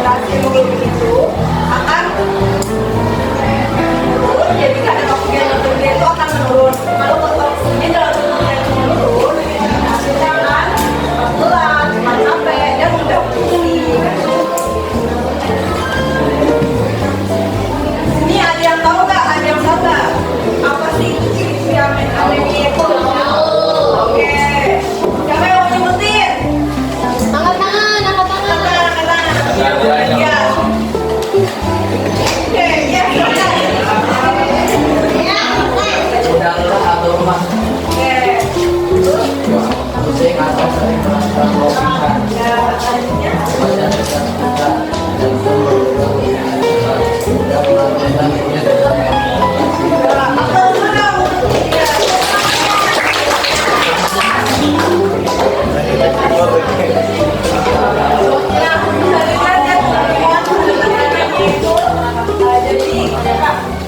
konsentrasi hemoglobin itu akan menurun, jadi kadar oksigen dalam tubuhnya itu akan menurun. Kalau oksigen dalam tubuhnya itu menurun, hasilnya akan pelan, cepat capek, dan mudah pusing. Ini ada yang tahu nggak? Ada yang tahu nggak? Apa sih ciri-ciri anemia itu? Oke. Siapa yang mau nyebutin? Angkat tangan, angkat tangan. Angkat tangan. Ya. Oke, ya. Udah lelah atau rumah? Oke. Pusing atau sering merasakan kelopisan? Ya, selanjutnya. Badan tegak tegak dan turun. Sudah melakukan punya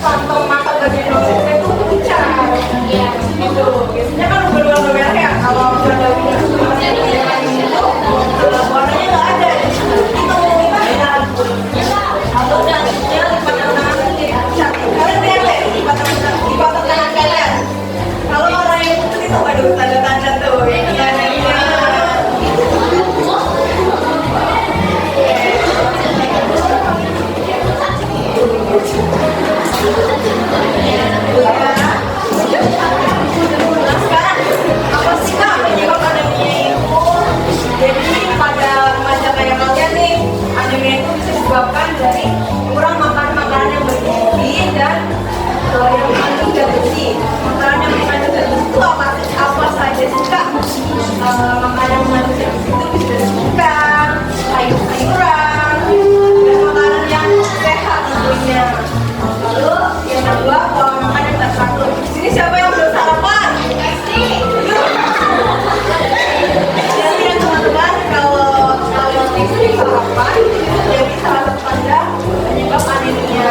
kantong mata bagian bawah itu pucat. Gitu. Biasanya kan berwarna merah ya. Kalau warnanya nggak ada. Itu gimana? Atau jangannya lipatan tangan jadi pucat. Kalian lihat deh lipatan tangan kalian. Kalau orang yang pucat itu aduh tanda-tanda tuh. Sekarang apa sih Kak penyebab anemia itu? Jadi pada remaja kayak kalian nih, anemia itu bisa disebabkan dari kurang makan makanan yang bergizi dan yang mengandung zat besi. Makanan yang mengandung zat besi itu apa saja sih Kak? Makanan yang mengandung zat besi itu bisa dari ikan, sayur-sayuran, dan makanan yang sehat tentunya. Lalu yang kedua, pola makan yang teratur. Di sini siapa yang belum sarapan? Jadi ya teman-teman, kalau kalian sering sarapan, jadi salah satu tanda penyebab anemia.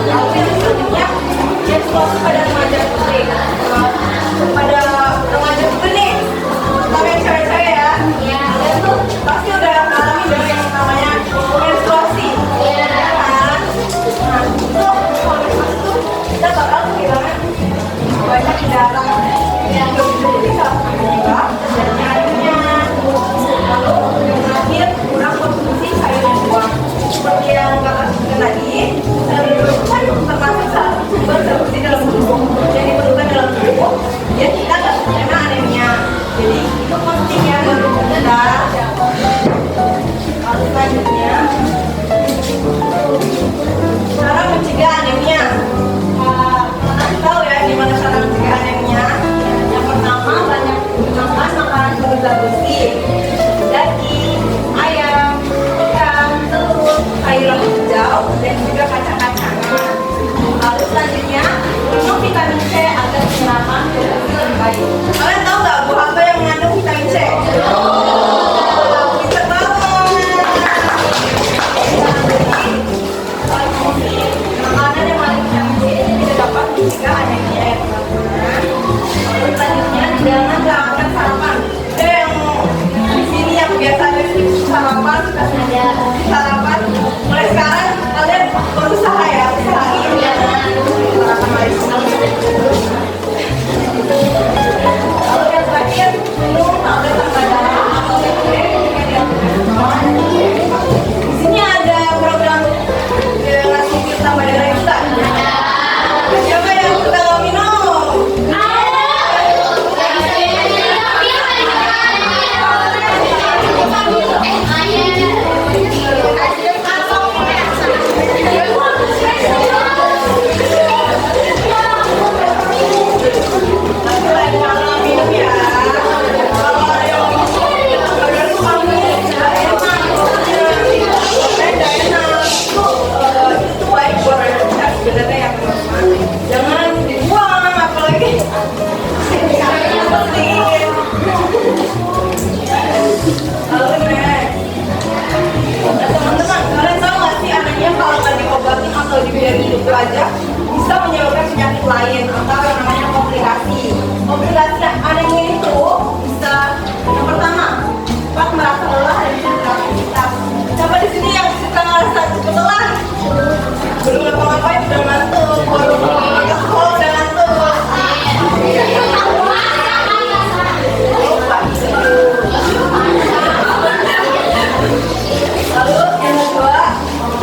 Lalu yang selanjutnya, yang suatu pada remaja putri. Pada remaja putri nih, terutama yang cewek-cewek ya. Kalian tuh pasti udah mengalami dong yang namanya menstruasi. Kan? Nah, itu kalau menstruasi tuh kita bakal kehilangan banyak darah yang bisa jadi salah satu penyebab terjadinya anemia. Lalu yang terakhir kurang konsumsi sayur dan buah. Seperti yang kakak sebutkan tadi, sayur dan buah kan termasuk salah satu sumber zat besi dalam tubuh yang diperlukan dalam tubuh. Ya kita nggak terkena anemia. Jadi itu penting ya buat tubuh kita. Lalu selanjutnya cara mencegah anemia. Kalian tahu ya gimana cara mencegah anemia? Yang pertama, banyak makan makanan berzat besi, daging, ayam, ikan, telur, sayuran hijau, dan juga kacang-kacangan. Lalu selanjutnya, minum vitamin C agar pencernaan dan lebih baik. Kalian tahu nggak buah apa yang mengandung vitamin C? Pinter banget. Makanan yang mengandung vitamin C ini tidak dapat mencegah anemia ya teman-teman. Lalu selanjutnya jangan lewatkan sarapan. Ada yang di sini yang biasanya sarapan suka sengaja sarapan. Mulai sekarang kalian berusaha ya, usahain jangan sarapan lagi. Lalu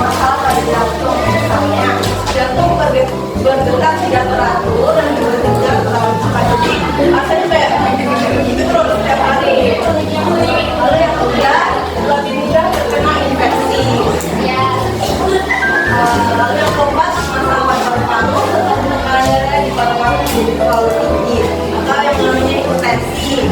masalah pada jantung. Misalnya, jantung berdetak tidak teratur dan berdetak terlalu cepat. Jadi, rasanya kayak gitu terus setiap hari. Lalu yang kedua, lebih mudah terkena infeksi. Lalu yang keempat, masalah paru-paru, tekanan darah di paru-paru jadi terlalu tinggi, atau yang namanya hipertensi.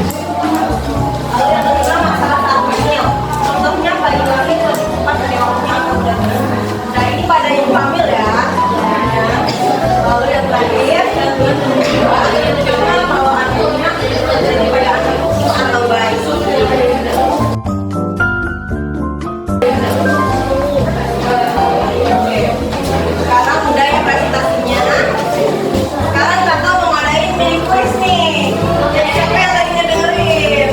Lalu yang kelima, masalah saat hamil. Contohnya bayi lahir lebih cepat dari waktunya atau udah terus. Nah ini pada yang hamil ya. Lalu yang terakhir, yang kedua, karena kalau anaknya jadi pada anak kecil atau bayi. Sekarang udah ya presentasinya. Sekarang kakak mau ngadain mini quiz nih. Jadi siapa yang lagi ngedengerin?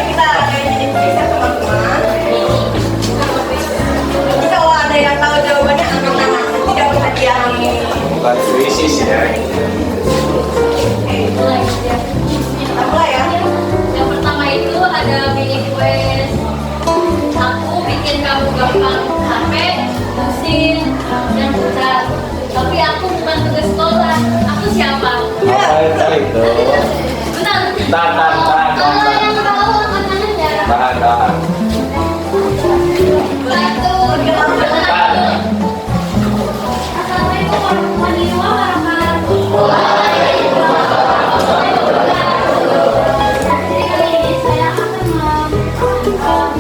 Kita adain mini quiz ya teman-teman. Jadi kalau ada yang tahu jawabannya anak-anak nanti dapat hadiah nih. Bukan krisis ya. Kita mulai ya. Yang pertama itu ada mini quiz. Aku bikin kamu gampang capek, pusing, dan berat. Tapi aku bukan tugas sekolah. Aku siapa? Apa itu? Bentar. Tahan. Kalau yang tahu angkat tangan ya. Tahan. Satu, dua, satu. Assalamualaikum warahmatullahi wabarakatuh. Jadi kali ini saya akan menjawab pertanyaan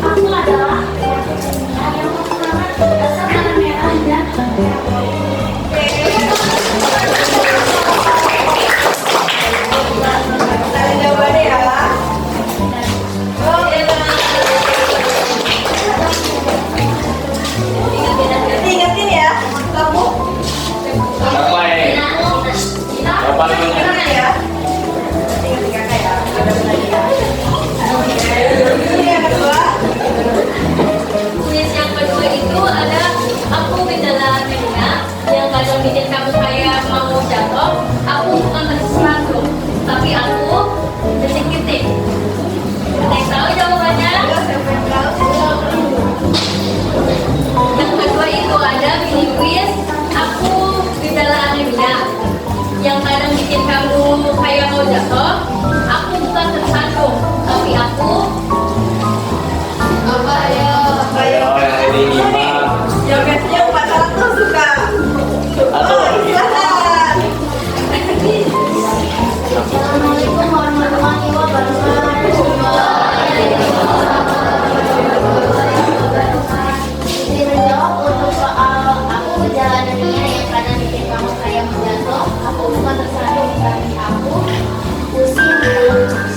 aku adalah yang pertama dasar warna merah dan Kita lihat jawabannya ya. Ingetin ya, kamu Apa ini? Apa namanya? ingat ya. Ingat kakak ya. Ada lagi ya. Ini yang kedua. Kuis yang kedua itu ada aku gejala anemia yang kadang bikin kamu kayak mau jatuh. Aku bukan sesuatu, tapi aku detik-detik. Ada yang tahu jawabannya? Siapa yang tahu? Yang kedua itu ada mini quiz aku gejala anemia yang kadang bikin kamu kayak mau jatuh. Aku bukan tersandung, tapi aku apa ya? Ayo. Oh, yang ini gimana? Yang biasanya upacara tuh suka. Apa? Oh, silakan. Assalamualaikum warahmatullahi wabarakatuh. Izin menjawab untuk soal aku gejala anemia yang kadang bikin kamu kayak menjatuh. Aku bukan tersandung, tapi aku pusing dan lemas.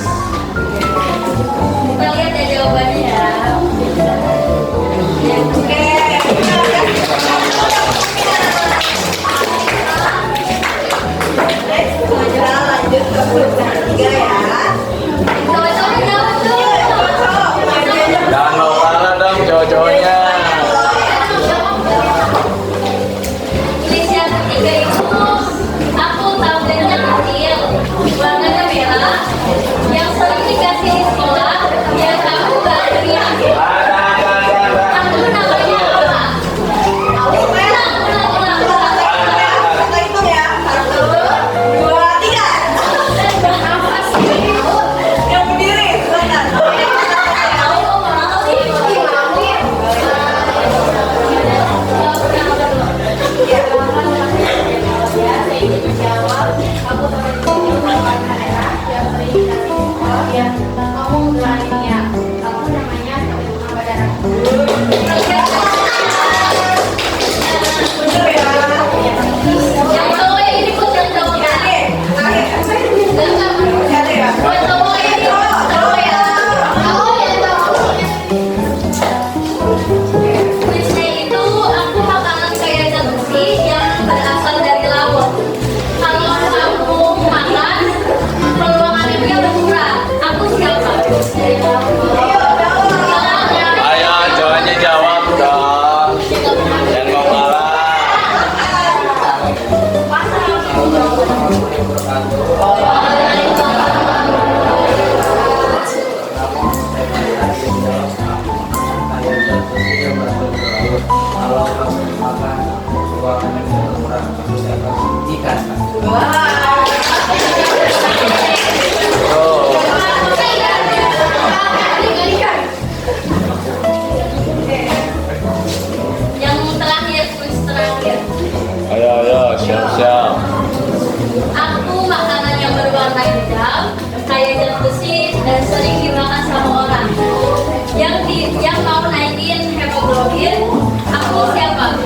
Kita lihat ya jawabannya ya. Oke. Next, kita lanjut ke quiz yang ketiga ya. Cowok-cowok jawab tuh. Jangan mau kalah dong cowok-cowoknya. Tulis yang ketiga itu aku tabletnya kecil, warnanya merah, yang sering dikasih di sekolah, yang kamu gak teriak. Aku namanya apa? Ulang. Kita hitung ya. 1, 2, 3. ikan. Wah. Yang terakhir, kuis terakhir. Ayo, siap-siap. Aku makanan yang berwarna hitam, kayak zat besi dan sering dimakan sama orang. Yang mau naikin hemoglobin, aku siapa?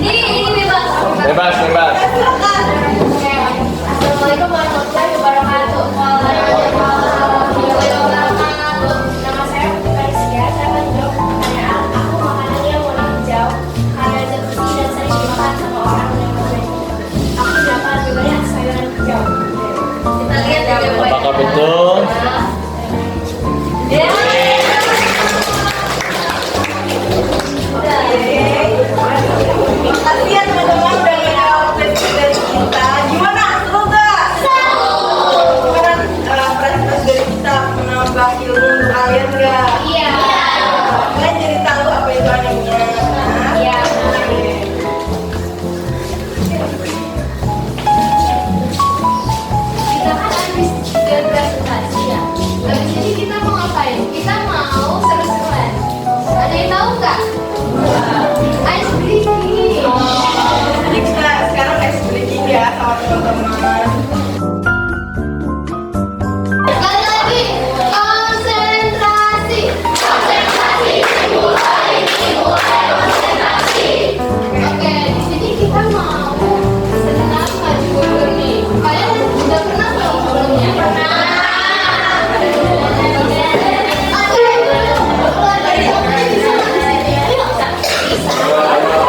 Ini bebas. Bebas. Assalamualaikum warahmatullahi wabarakatuh. Waalaikumsalam warahmatullahi wabarakatuh. Nama saya Karisya, saya akan menjawab pertanyaan. Aku makanannya warna hijau, kaya zat besi dan sering dimakan sama orang yang berbeda. Aku dapat juga yang sayuran hijau. Kita lihat ya. Apakah betul? Ya. Makasih ya teman-teman udah ngejawab tes dari kita. Gimana? Seru nggak? Gimana prestasi dari kita menambah ilmu untuk kalian nggak? Iya. Kalian jadi tahu apa itu anemia. Iya. Kita kan habis presentasi ya. Habis ini kita mau ngapain? Kita mau seru-seruan. Ada yang tahu nggak? Ice breaking. Jadi kita sekarang ice breaking ya sama teman-teman. Sekali lagi, konsentrasi. Oke, di sini kita mau senam maju mundur nih. Kalian udah pernah belum sebelumnya? Pernah. Oke, keluar dari rumah bisa nggak di sini? Bisa. Udah siap belum?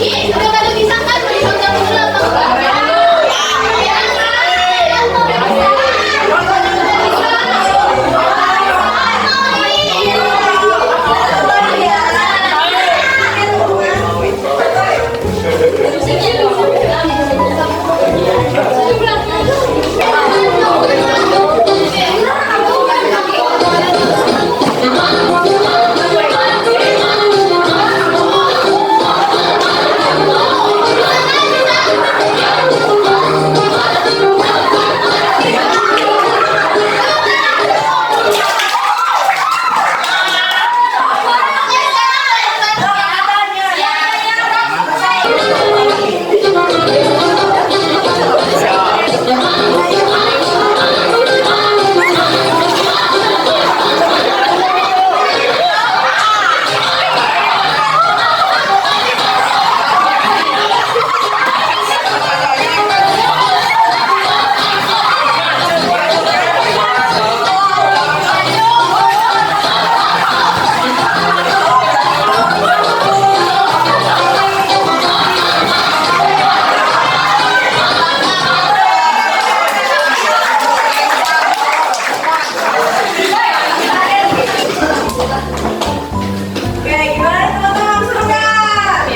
Ih, udah pada bisa kan? Ditonton dulu apa enggak? Ya. Oke, gimana teman-teman? Seru nggak?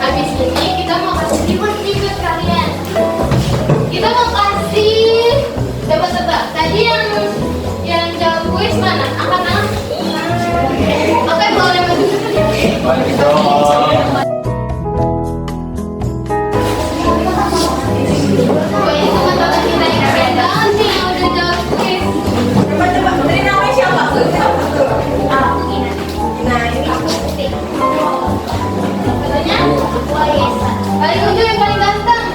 Habis ini kita mau kasih reward nih buat kalian. Kita mau kasih tebak-tebak. Tadi yang jawab kuis mana? Angkat tangan. Oke, boleh maju. Balik dong. Oh, ini teman-teman kita yang keren banget nih yang udah jawab kuis. Coba dari namanya siapa? Aku Gina. Nah, ini Aku Putih. Katanya aku Aisyah. Paling ujung yang paling ganteng.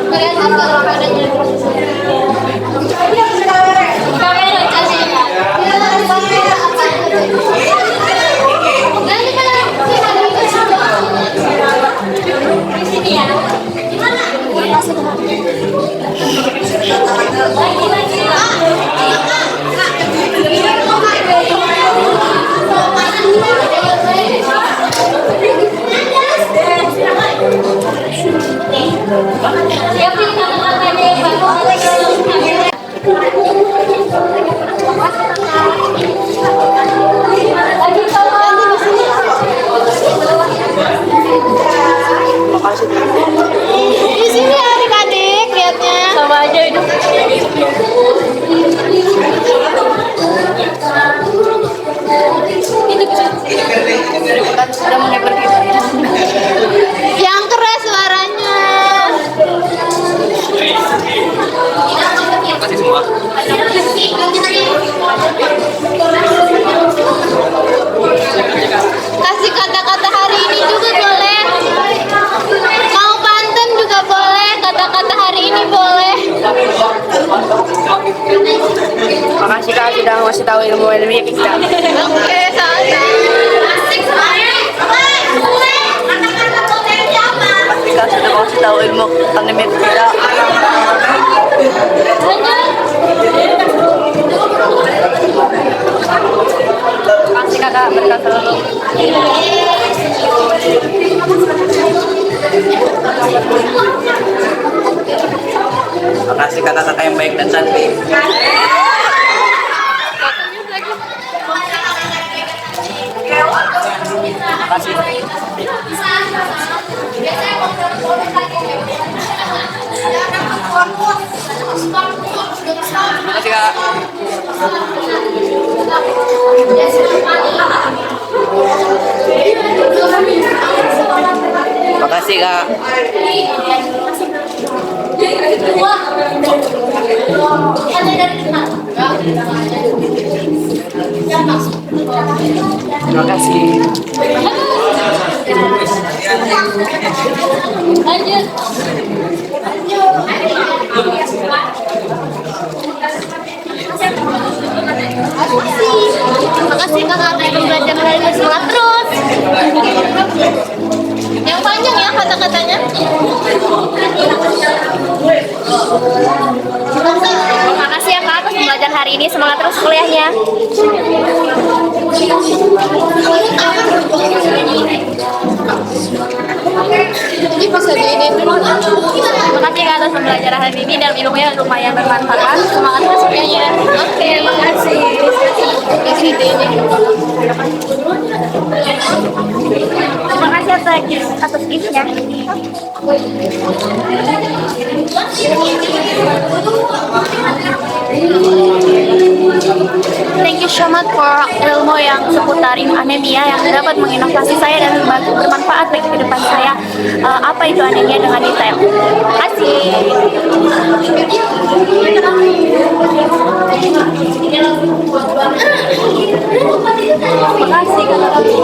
Kelihatan kalau badannya. Kamera cantik. Nanti kalau di sini ya. Gimana? Siapin kata-katanya yang bagus. Di sini adik-adik lihatnya. Sama aja itu. Kan sudah mulai pergi. Yang keras suaranya. Kasih semua. Kasih kata-kata hari ini juga boleh. Mau pantun juga boleh. Kata-kata hari ini boleh. Makasih Kak sudah ngasih tahu ilmu-ilmu ya kita. Oke, sama-sama. Asik semuanya. Kata-kata potensi apa? Makasih Kak sudah ngasih tahu ilmu pandemi kita. Makasih Kakak berkat selalu. Makasih kakak-kakak yang baik dan cantik. Makasih. Makasih kak. Makasih kak. Terima kasih. Lanjut. Makasih kakak atas pembelajaran hari ini, semangat terus. Yang panjang ya kata-katanya. Makasih ya kak atas pembelajaran hari ini, semangat terus kuliahnya. Ini bisa diinin dulu. Makasih kak atas pembelajaran hari ini dan ilmunya lumayan bermanfaat. Semangat terus kuliahnya. Oke, makasih. Terima kasih atas giftnya. Thank you so much for ilmu yang seputar anemia yang dapat menginovasi saya dan bermanfaat bagi kehidupan saya. Apa itu anemia dengan detail. Terima kasih. Terima kasih kakak.